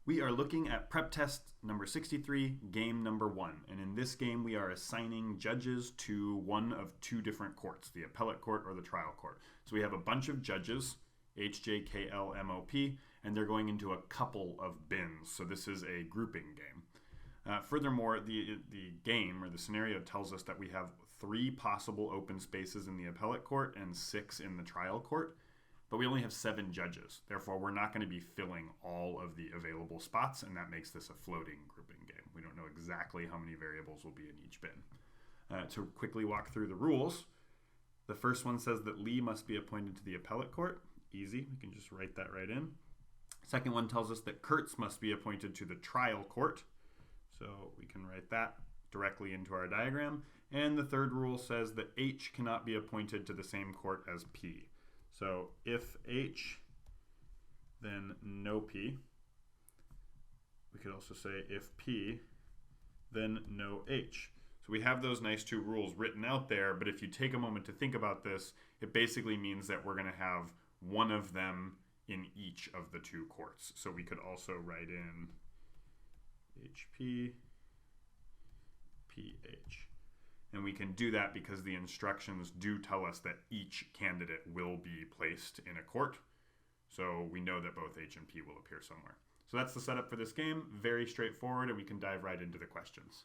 We are looking at prep test number 63, game number 1. And in this game, we are assigning judges to one of two different courts, the appellate court or the trial court. So we have a bunch of judges, H, J, K, L, M, O, P, and they're going into a couple of bins. So this is a grouping game. Furthermore, the game or the scenario tells us that we have 3 possible open spaces in the appellate court and 6 in the trial court. But we only have 7 judges. Therefore, we're not going to be filling all of the available spots, and that makes this a floating grouping game. We don't know exactly how many variables will be in each bin. To quickly walk through the rules, the first one says that Lee must be appointed to the appellate court. Easy, we can just write that right in. Second one tells us that Kurtz must be appointed to the trial court. So we can write that directly into our diagram. And the third rule says that H cannot be appointed to the same court as P. So if H, then no P. We could also say if P, then no H. So we have those nice 2 rules written out there, but if you take a moment to think about this, it basically means that we're going to have one of them in each of the 2 courts. So we could also write in HP, PH. And we can do that because the instructions do tell us that each candidate will be placed in a court. So we know that both H and P will appear somewhere. So that's the setup for this game. Very straightforward, and we can dive right into the questions.